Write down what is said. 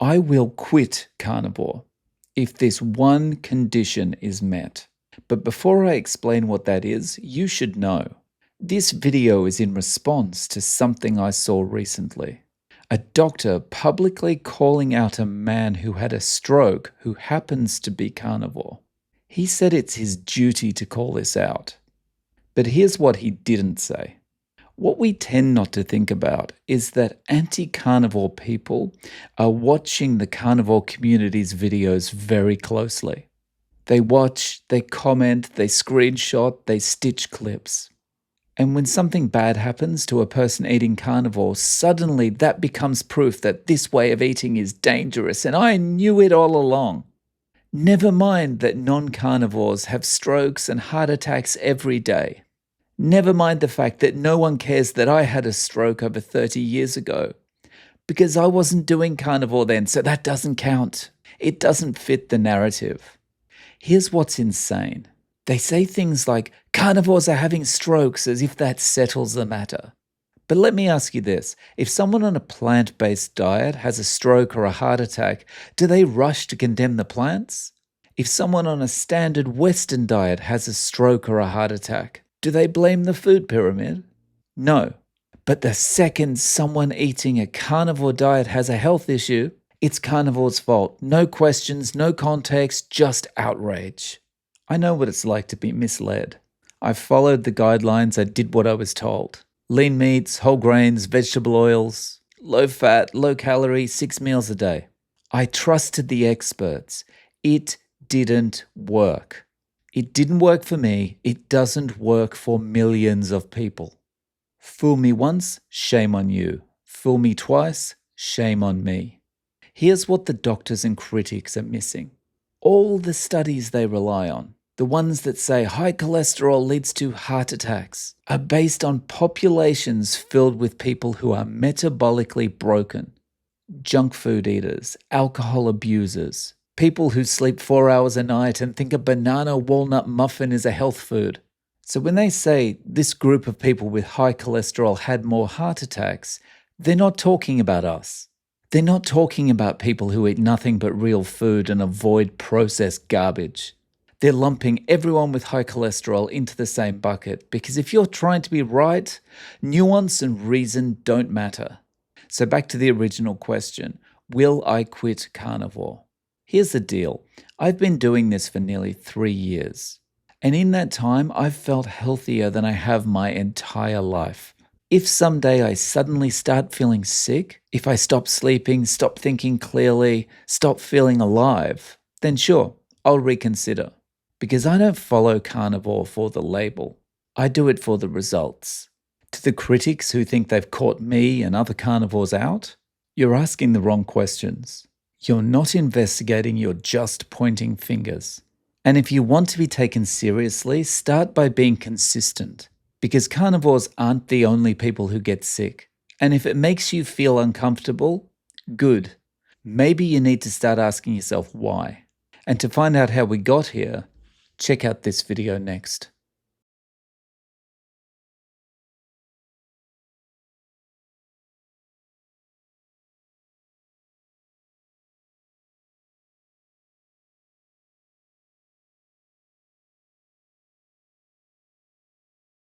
I will quit carnivore if this one condition is met. But before I explain what that is, you should know. This video is in response to something I saw recently. A doctor publicly calling out a man who had a stroke who happens to be carnivore. He said it's his duty to call this out. But here's what he didn't say. What we tend not to think about is that anti-carnivore people are watching the carnivore community's videos very closely. They watch, they comment, they screenshot, they stitch clips. And when something bad happens to a person eating carnivore, suddenly that becomes proof that this way of eating is dangerous, and I knew it all along. Never mind that non-carnivores have strokes and heart attacks every day. Never mind the fact that no one cares that I had a stroke over 30 years ago. Because I wasn't doing carnivore then, so that doesn't count. It doesn't fit the narrative. Here's what's insane. They say things like, carnivores are having strokes, as if that settles the matter. But let me ask you this. If someone on a plant-based diet has a stroke or a heart attack, do they rush to condemn the plants? If someone on a standard Western diet has a stroke or a heart attack, do they blame the food pyramid? No. But the second someone eating a carnivore diet has a health issue, it's carnivore's fault. No questions, no context, just outrage. I know what it's like to be misled. I followed the guidelines, I did what I was told. Lean meats, whole grains, vegetable oils, low fat, low calorie, 6 meals a day. I trusted the experts. It didn't work. It didn't work for me. It doesn't work for millions of people. Fool me once, shame on you. Fool me twice, shame on me. Here's what the doctors and critics are missing. All the studies they rely on, the ones that say high cholesterol leads to heart attacks, are based on populations filled with people who are metabolically broken. Junk food eaters, alcohol abusers, people who sleep 4 hours a night and think a banana walnut muffin is a health food. So when they say this group of people with high cholesterol had more heart attacks, they're not talking about us. They're not talking about people who eat nothing but real food and avoid processed garbage. They're lumping everyone with high cholesterol into the same bucket because if you're trying to be right, nuance and reason don't matter. So back to the original question, will I quit carnivore? Here's the deal. I've been doing this for nearly 3 years. And in that time, I've felt healthier than I have my entire life. If someday I suddenly start feeling sick, if I stop sleeping, stop thinking clearly, stop feeling alive, then sure, I'll reconsider. Because I don't follow carnivore for the label. I do it for the results. To the critics who think they've caught me and other carnivores out, you're asking the wrong questions. You're not investigating, you're just pointing fingers. And if you want to be taken seriously, start by being consistent. Because carnivores aren't the only people who get sick. And if it makes you feel uncomfortable, good. Maybe you need to start asking yourself why. And to find out how we got here, check out this video next.